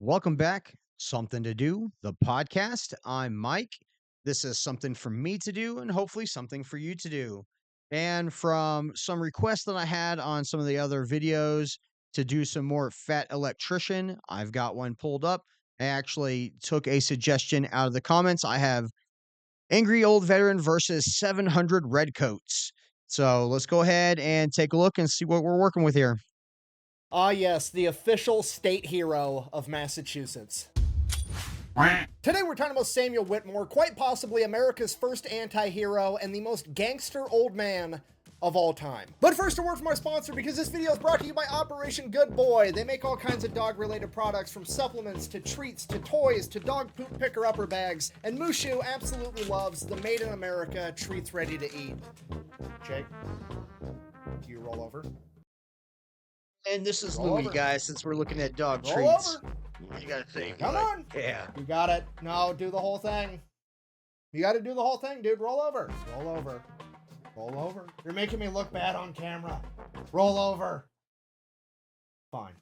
Welcome back. Something to Do, the podcast. I'm Mike. This is something for me to do and hopefully something for you to do. And from some requests that I had on some of the other videos to do some more Fat Electrician, I've got one pulled up. I actually took a suggestion out of the comments. I have Angry Old Veteran versus 700 Redcoats. So let's go ahead and take a look and see what we're working with here. Ah, yes, the official state hero of Massachusetts. Today we're talking about Samuel Whittemore, quite possibly America's first anti-hero and the most gangster old man of all time. But first, a word from our sponsor, because this video is brought to you by Operation Good Boy. They make all kinds of dog-related products, from supplements to treats to toys to dog poop picker-upper bags, and Mushu absolutely loves the Made in America treats ready to eat. Jake, do you roll over? And this is Roll Louis, over. guys, since we're looking at dog Roll treats. over. You gotta think. Come on. Yeah. You got it. No, do the whole thing. You got to do the whole thing, dude. Roll over. Roll over. Roll over. You're making me look bad on camera. Roll over. Fine.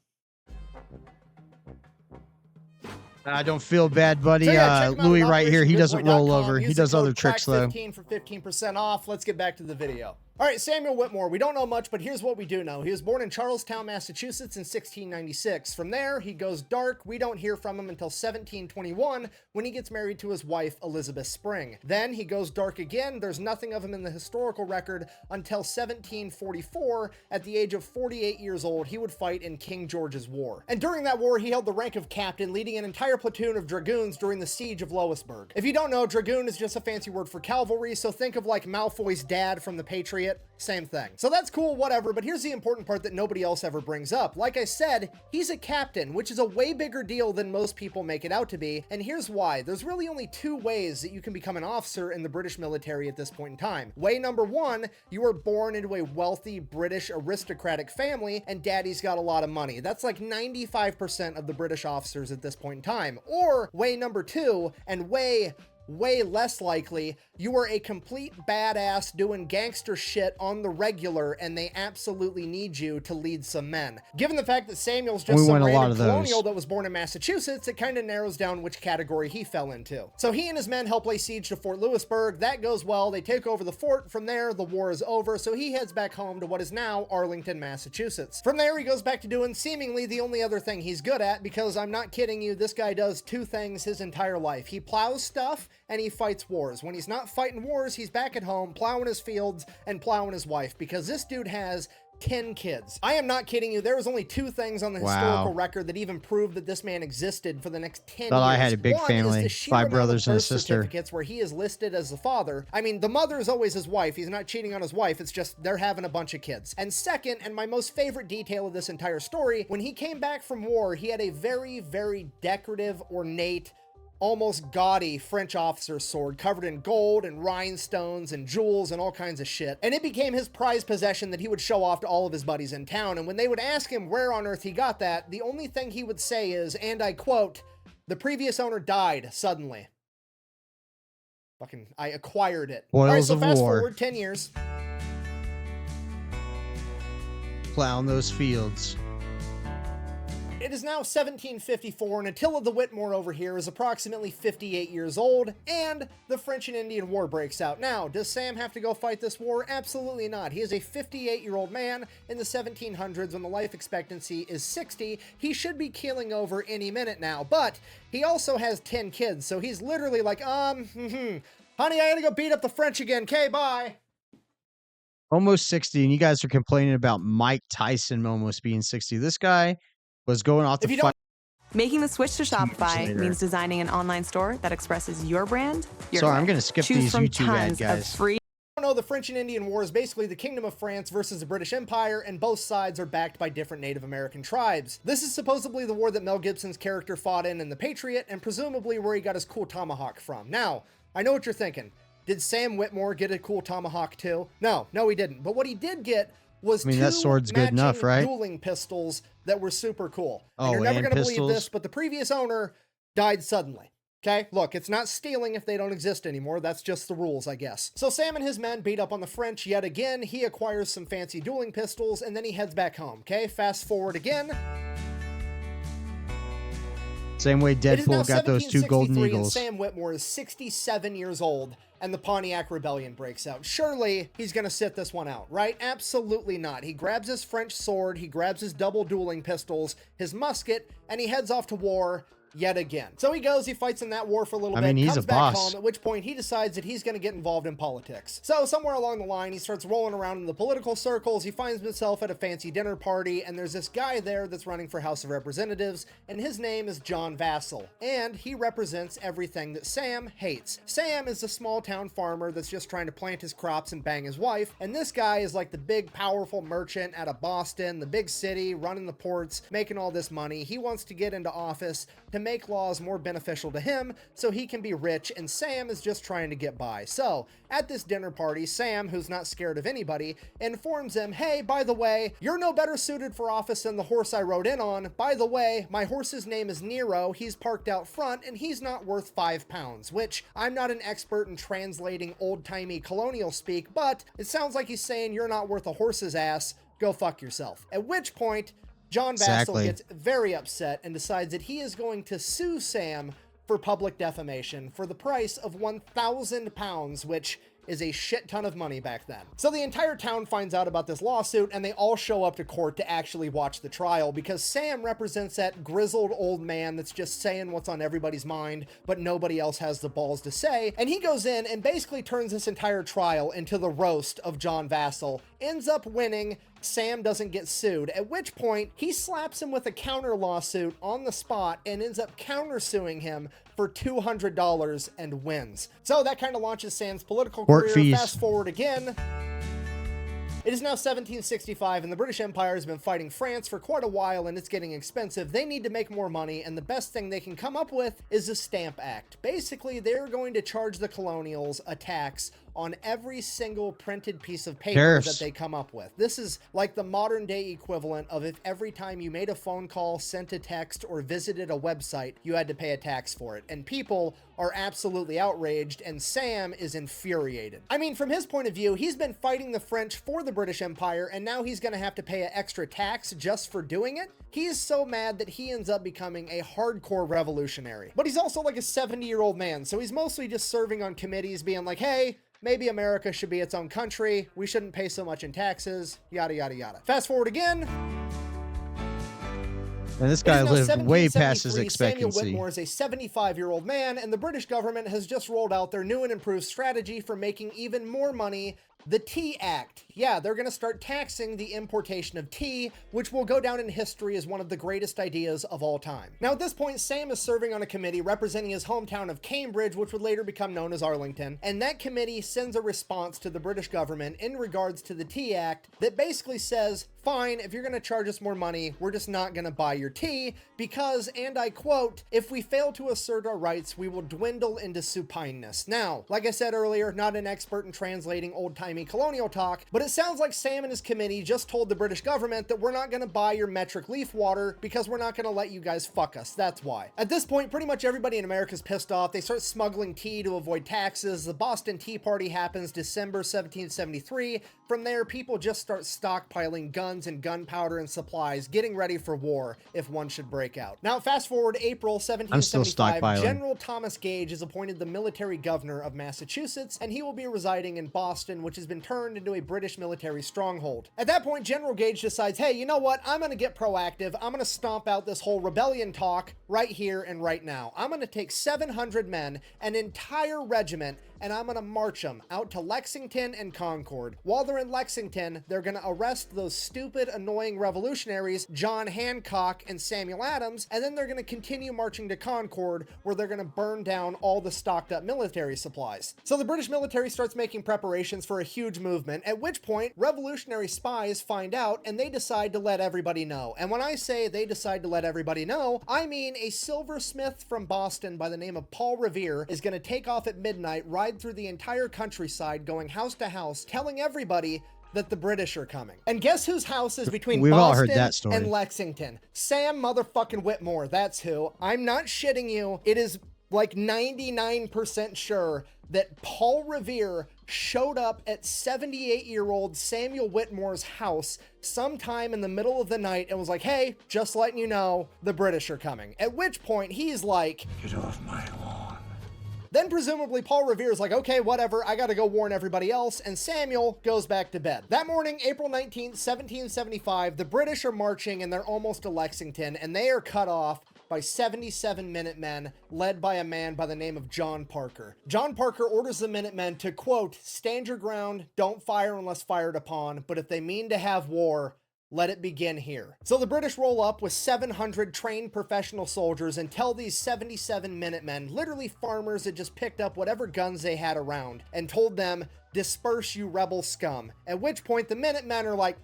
I don't feel bad, buddy. So yeah, check them out Louis at right here, he doesn't roll operationgoodboy.com. over. He Use does the other code tricks, though. CRACK15 for 15% off. Let's get back to the video. All right, Samuel Whittemore. We don't know much, but here's what we do know. He was born in Charlestown, Massachusetts in 1696. From there, he goes dark. We don't hear from him until 1721 when he gets married to his wife, Elizabeth Spring. Then he goes dark again. There's nothing of him in the historical record until 1744. At the age of 48 years old, he would fight in King George's War. And during that war, he held the rank of captain, leading an entire platoon of dragoons during the siege of Louisburg. If you don't know, dragoon is just a fancy word for cavalry, so think of like Malfoy's dad from The Patriot. Same thing. So that's cool, whatever, but here's the important part that nobody else ever brings up. Like I said, he's a captain, which is a way bigger deal than most people make it out to be, and here's why. There's really only two ways that you can become an officer in the British military at this point in time. Way number one, you are born into a wealthy British aristocratic family, and daddy's got a lot of money. That's like 95% of the British officers at this point in time. Or way number two, and way less likely, you are a complete badass doing gangster shit on the regular, and they absolutely need you to lead some men. Given the fact that Samuel's just some random colonial that was born in Massachusetts, it kind of narrows down which category he fell into. So he and his men help lay siege to Fort Louisburg. That goes well. They take over the fort. From there, the war is over, so he heads back home to what is now Arlington, Massachusetts. From there, he goes back to doing seemingly the only other thing he's good at, because I'm not kidding you, this guy does two things his entire life. He plows stuff and he fights wars. When he's not fighting wars, he's back at home plowing his fields and plowing his wife, because this dude has 10 kids. I am not kidding you. There was only two things on the historical record that even proved that this man existed for the next 10 years. I had a big family, 5 brothers and a sister. Certificates where he is listed as the father. I mean, the mother is always his wife. He's not cheating on his wife. It's just they're having a bunch of kids. And second, and my most favorite detail of this entire story, when he came back from war, he had a very, very decorative, ornate, almost gaudy French officer's sword covered in gold and rhinestones and jewels and all kinds of shit. And it became his prized possession that he would show off to all of his buddies in town. And when they would ask him where on earth he got that, the only thing he would say is, and I quote, "The previous owner died suddenly. Fucking, I acquired it." All right, so fast forward 10 years. Plowing those fields. It is now 1754, and Attila the Whitmore over here is approximately 58 years old, and the French and Indian War breaks out. Now, does Sam have to go fight this war? Absolutely not. He is a 58-year-old man in the 1700s when the life expectancy is 60. He should be keeling over any minute now, but he also has 10 kids, so he's literally like, honey, I gotta go beat up the French again. Okay, bye. Almost 60, and you guys are complaining about Mike Tyson almost being 60. This guy was going off to fight. Making the switch to Shopify means designing an online store that expresses your brand. Sorry, I'm going to skip these YouTube ad guys. No, the French and Indian War is basically the Kingdom of France versus the British Empire, and both sides are backed by different Native American tribes. This is supposedly the war that Mel Gibson's character fought in The Patriot, and presumably where he got his cool tomahawk from. Now, I know what you're thinking. Did Sam Whitmore get a cool tomahawk too? No, he didn't. But what he did get was two that sword's good enough, right? Dueling pistols that were super cool. And you're never going to believe this, but the previous owner died suddenly. Okay, look, it's not stealing if they don't exist anymore. That's just the rules, I guess. So Sam and his men beat up on the French yet again. He acquires some fancy dueling pistols, and then he heads back home. Okay, fast forward again. Same way It is now Deadpool got those 2 golden 1763 and eagles. Sam Whittemore is 67 years old and the Pontiac Rebellion breaks out. Surely he's going to sit this one out, right? Absolutely not. He grabs his French sword, he grabs his double dueling pistols, his musket, and he heads off to war yet again. So he goes, he fights in that war for a little bit, he's comes a back boss. home, at which point he decides that he's going to get involved in politics. So somewhere along the line, he starts rolling around in the political circles, he finds himself at a fancy dinner party, and there's this guy there that's running for House of Representatives, and his name is John Vassell, and he represents everything that Sam hates. Sam is a small town farmer that's just trying to plant his crops and bang his wife, and this guy is like the big powerful merchant out of Boston, the big city, running the ports, making all this money. He wants to get into office to make laws more beneficial to him so he can be rich, and Sam is just trying to get by. So at this dinner party, Sam, who's not scared of anybody, informs him, hey, by the way, you're no better suited for office than the horse I rode in on. By the way, my horse's name is Nero, he's parked out front, and he's not worth 5 pounds, which I'm not an expert in translating old-timey colonial speak, but it sounds like he's saying you're not worth a horse's ass, go fuck yourself. At which point, John Vassell gets very upset and decides that he is going to sue Sam for public defamation for the price of 1,000 pounds, which is a shit ton of money back then. So the entire town finds out about this lawsuit and they all show up to court to actually watch the trial because Sam represents that grizzled old man that's just saying what's on everybody's mind, but nobody else has the balls to say. And he goes in and basically turns this entire trial into the roast of John Vassell, ends up winning. Sam doesn't get sued, at which point he slaps him with a counter lawsuit on the spot and ends up countersuing him for $200 and wins. So that kind of launches Sam's political career. Fast forward again. It is now 1765 and the British Empire has been fighting France for quite a while and it's getting expensive. They need to make more money and the best thing they can come up with is a Stamp Act. Basically, they're going to charge the colonials a tax on every single printed piece of paper that they come up with. This is like the modern day equivalent of if every time you made a phone call, sent a text, or visited a website, you had to pay a tax for it. And people are absolutely outraged, and Sam is infuriated. I mean, from his point of view, he's been fighting the French for the British Empire, and now he's gonna have to pay an extra tax just for doing it. He is so mad that he ends up becoming a hardcore revolutionary. But he's also like a 70-year-old man, so he's mostly just serving on committees being like, hey, maybe America should be its own country. We shouldn't pay so much in taxes, yada, yada, yada. Fast forward again. And this guy lived way past his expectancy. Samuel Whittemore is a 75-year-old man, and the British government has just rolled out their new and improved strategy for making even more money, the Tea Act. Yeah, they're going to start taxing the importation of tea, which will go down in history as one of the greatest ideas of all time. Now, at this point, Sam is serving on a committee representing his hometown of Cambridge, which would later become known as Arlington, and that committee sends a response to the British government in regards to the Tea Act that basically says, fine, if you're going to charge us more money, we're just not going to buy your tea because, and I quote, if we fail to assert our rights, we will dwindle into supineness. Now, like I said earlier, not an expert in translating old-timey colonial talk, but it sounds like Sam and his committee just told the British government that we're not going to buy your metric leaf water because we're not going to let you guys fuck us. That's why. At this point, pretty much everybody in America is pissed off. They start smuggling tea to avoid taxes. The Boston Tea Party happens December 1773. From there, people just start stockpiling guns and gunpowder and supplies, getting ready for war if one should break out. Now, fast forward April 1775, General Thomas Gage is appointed the military governor of Massachusetts, and he will be residing in Boston, which has been turned into a British military stronghold. At that point, General Gage decides, hey, you know what? I'm going to get proactive. I'm going to stomp out this whole rebellion talk right here and right now. I'm going to take 700 men, an entire regiment, and I'm going to march them out to Lexington and Concord. While they're in Lexington, they're going to arrest those stupid, annoying revolutionaries, John Hancock and Samuel Adams, and then they're going to continue marching to Concord, where they're going to burn down all the stocked up military supplies. So the British military starts making preparations for a huge movement, at which point revolutionary spies find out and they decide to let everybody know. And when I say they decide to let everybody know, I mean a silversmith from Boston by the name of Paul Revere is going to take off at midnight, ride through the entire countryside, going house to house, telling everybody that the British are coming. And guess whose house is between Boston and Lexington? Sam motherfucking Whittemore, that's who. I'm not shitting you. It is like 99% sure that Paul Revere showed up at 78-year-old Samuel Whittemore's house sometime in the middle of the night and was like, hey, just letting you know, the British are coming. At which point he's like, get off my lawn. Then presumably Paul Revere's like, okay, whatever, I gotta go warn everybody else, and Samuel goes back to bed. That morning, April 19th, 1775, the British are marching and they're almost to Lexington, and they are cut off by 77 Minutemen, led by a man by the name of John Parker. John Parker orders the Minutemen to, quote, stand your ground, don't fire unless fired upon, but if they mean to have war, let it begin here. So the British roll up with 700 trained professional soldiers and tell these 77 Minutemen, literally farmers that just picked up whatever guns they had around, and told them, disperse you rebel scum. At which point the Minutemen are like,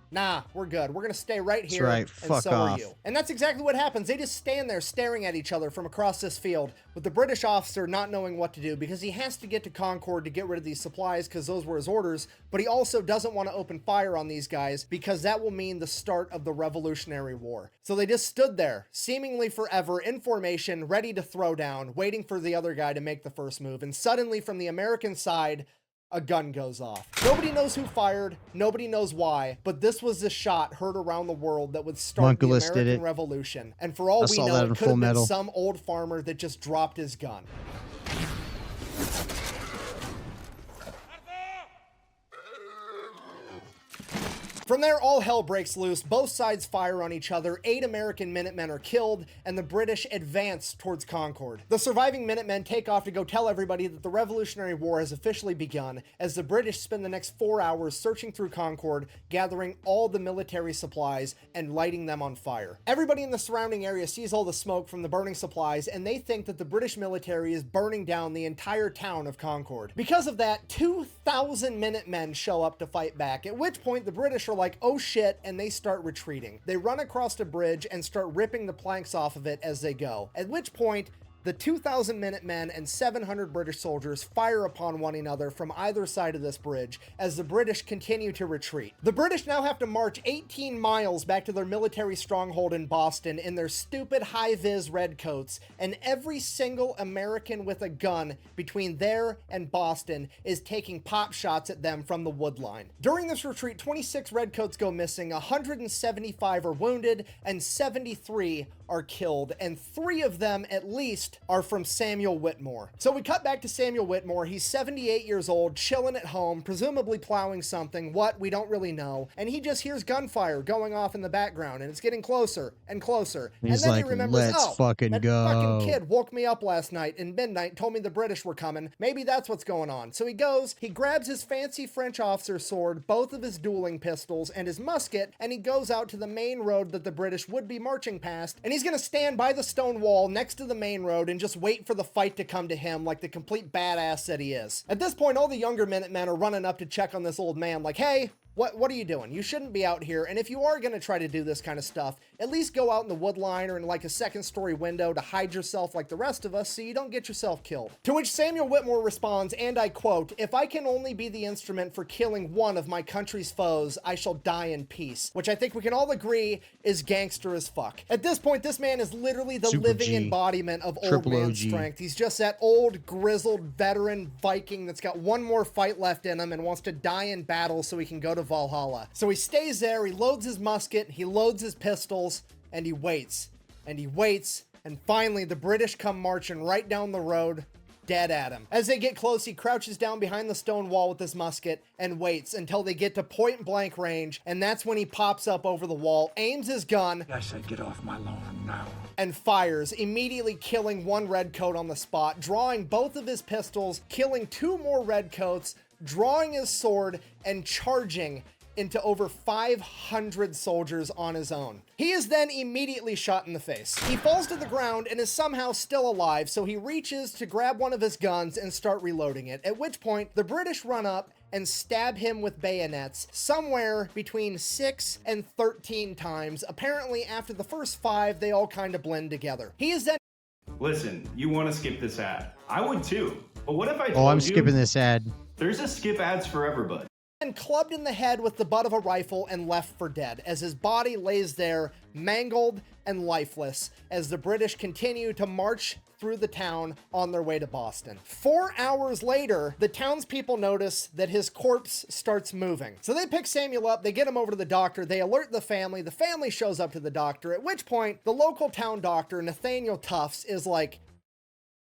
nah, we're good. We're gonna stay right here. That's right. And Fuck so off. are you. And that's exactly what happens. They just stand there staring at each other from across this field, with the British officer not knowing what to do because he has to get to Concord to get rid of these supplies because those were his orders, but he also doesn't want to open fire on these guys because that will mean the start of the Revolutionary War. So they just stood there, seemingly forever, in formation, ready to throw down, waiting for the other guy to make the first move. And suddenly from the American side, a gun goes off. Nobody knows who fired, nobody knows why, but this was the shot heard around the world that would start the Monkelis did American it. Revolution. And for all I we saw know, that it in could Full have been Metal. some old farmer that just dropped his gun. From there, all hell breaks loose. Both sides fire on each other. 8 American Minutemen are killed, and the British advance towards Concord. The surviving Minutemen take off to go tell everybody that the Revolutionary War has officially begun, as the British spend the next 4 hours searching through Concord, gathering all the military supplies and lighting them on fire. Everybody in the surrounding area sees all the smoke from the burning supplies, and they think that the British military is burning down the entire town of Concord. Because of that, 2,000 Minutemen show up to fight back, at which point the British are like, oh shit, and they start retreating. They run across a bridge and start ripping the planks off of it as they go, at which point the 2,000 Minutemen and 700 British soldiers fire upon one another from either side of this bridge as the British continue to retreat. The British now have to march 18 miles back to their military stronghold in Boston in their stupid high-vis redcoats, and every single American with a gun between there and Boston is taking pop shots at them from the wood line. During this retreat, 26 redcoats go missing, 175 are wounded, and 73 are killed, and 3 of them at least are from Samuel Whittemore. So we cut back to Samuel Whittemore. He's 78 years old, chilling at home, presumably plowing something. What? We don't really know. And he just hears gunfire going off in the background, and it's getting closer and closer. He's and then like, he remembers, let's oh, fucking that go. fucking kid woke me up last night in midnight, told me the British were coming. Maybe that's what's going on. So he goes, he grabs his fancy French officer's sword, both of his dueling pistols, and his musket, and he goes out to the main road that the British would be marching past, and he's gonna stand by the stone wall next to the main road and just wait for the fight to come to him like the complete badass that he is. At this point, all the younger Minutemen are running up to check on this old man like, hey, what are you doing? You shouldn't be out here, and if you are going to try to do this kind of stuff, at least go out in the wood line or in like a second-story window to hide yourself like the rest of us so you don't get yourself killed. To which Samuel Whittemore responds, and I quote, if I can only be the instrument for killing one of my country's foes, I shall die in peace, which I think we can all agree is gangster as fuck. At this point, this man is literally the Super living G. embodiment of old Triple man OG. strength. He's just that old, grizzled, veteran Viking that's got one more fight left in him and wants to die in battle so he can go to Valhalla. So he stays there, he loads his musket, he loads his pistols, and he waits. And he waits, and finally the British come marching right down the road, dead at him. As they get close, he crouches down behind the stone wall with his musket and waits until they get to point blank range, and that's when he pops up over the wall, aims his gun, I said get off my lawn now. and fires, immediately killing one redcoat on the spot, drawing both of his pistols, killing 2 more redcoats, drawing his sword, and charging into over 500 soldiers on his own. He is then immediately shot in the face. He falls to the ground and is somehow still alive, so he reaches to grab one of his guns and start reloading it, at which point the British run up and stab him with bayonets somewhere between 6 and 13 times. Apparently, after the first 5, they all kind of blend together. He is then Listen, you want to skip this ad. I would too. But what if I told Oh, I'm you skipping this ad. there's a skip ads forever button? and clubbed in the head with the butt of a rifle and left for dead, as his body lays there mangled and lifeless as the British continue to march through the town on their way to Boston. 4 hours later, the townspeople notice that his corpse starts moving. So they pick Samuel up, they get him over to the doctor, they alert the family shows up to the doctor, at which point the local town doctor, Nathaniel Tufts, is like,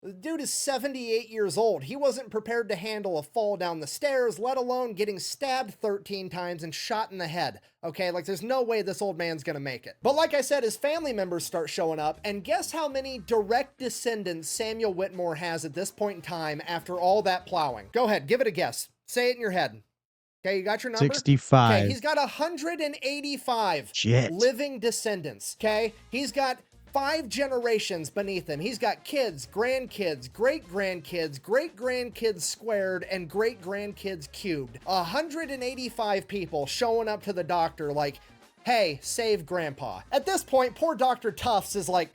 the dude is 78 years old. He wasn't prepared to handle a fall down the stairs, let alone getting stabbed 13 times and shot in the head. Okay, like there's no way this old man's gonna make it. But like I said, his family members start showing up, and guess how many direct descendants Samuel Whittemore has at this point in time after all that plowing? Go ahead, give it a guess. Say it in your head. Okay, you got your number? 65. Okay, he's got 185 Shit. living descendants. Okay, he's got 5 generations beneath him. He's got kids, grandkids, great-grandkids, great-grandkids squared, and great-grandkids cubed. 185 people showing up to the doctor like, hey, save grandpa. At this point, poor Dr. Tufts is like,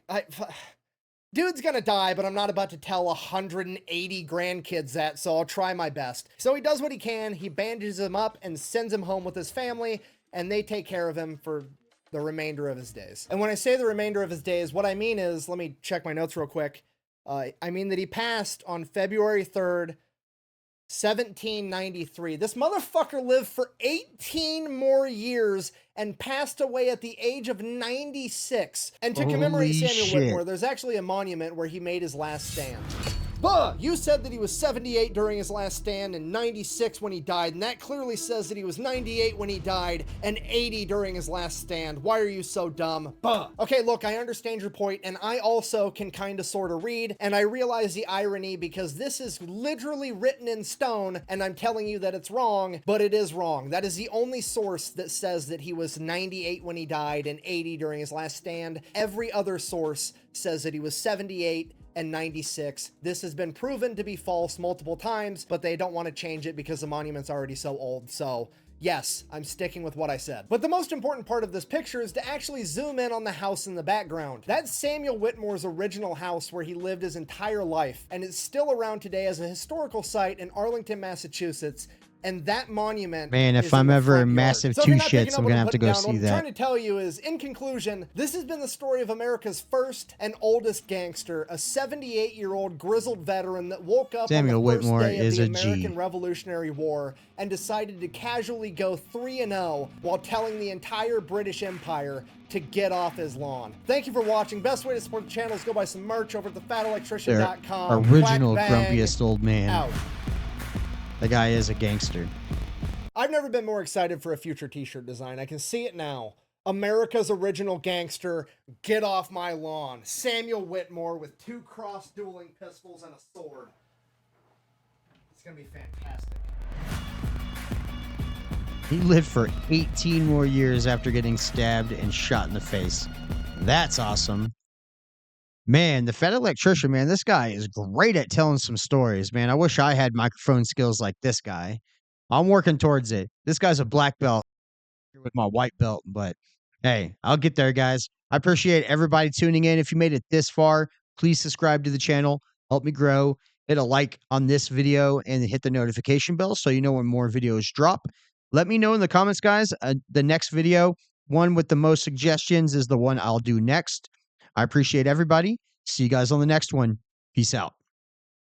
dude's gonna die, but I'm not about to tell 180 grandkids that, so I'll try my best. So he does what he can. He bandages him up and sends him home with his family, and they take care of him for the remainder of his days. And when I say the remainder of his days, what I mean is, let me check my notes real quick. I mean that he passed on February 3rd, 1793. This motherfucker lived for 18 more years and passed away at the age of 96. And to commemorate Holy Samuel shit. Whittemore, there's actually a monument where he made his last stand. Buh! You said that he was 78 during his last stand and 96 when he died, and that clearly says that he was 98 when he died and 80 during his last stand. Why are you so dumb? Buh! Okay, look, I understand your point, and I also can kind of sort of read, and I realize the irony because this is literally written in stone, and I'm telling you that it's wrong, but it is wrong. That is the only source that says that he was 98 when he died and 80 during his last stand. Every other source says that he was 78 and 96. This has been proven to be false multiple times, but they don't want to change it because the monument's already so old. So yes, I'm sticking with what I said. But the most important part of this picture is to actually zoom in on the house in the background. That's Samuel Whittemore's original house where he lived his entire life, and it's still around today as a historical site in Arlington, Massachusetts. And that monument, Man, if is in I'm the ever front in yard. massive So if you're two not picking shits, up I'm what gonna have to putting go down, see what I'm that. trying to tell you is, in conclusion, this has been the story of America's first and oldest gangster, a 78-year-old grizzled veteran that woke up Samuel on the first Whittemore day of is the a G. American Revolutionary War and decided to casually go 3-0 while telling the entire British Empire to get off his lawn. Thank you for watching. Best way to support the channel is go buy some merch over at thefatelectrician.com. Their original Whack, bang, grumpiest old man. out. The guy is a gangster. I've never been more excited for a future t-shirt design. I can see it now. America's original gangster, get off my lawn. Samuel Whittemore with 2 cross-dueling pistols and a sword. It's gonna be fantastic. He lived for 18 more years after getting stabbed and shot in the face. That's awesome. Man, the Fat Electrician, man, this guy is great at telling some stories, man. I wish I had microphone skills like this guy. I'm working towards it. This guy's a black belt with my white belt, but hey, I'll get there, guys. I appreciate everybody tuning in. If you made it this far, please subscribe to the channel. Help me grow. Hit a like on this video and hit the notification bell so you know when more videos drop. Let me know in the comments, guys. The next video, one with the most suggestions, is the one I'll do next. I appreciate everybody. See you guys on the next one. Peace out.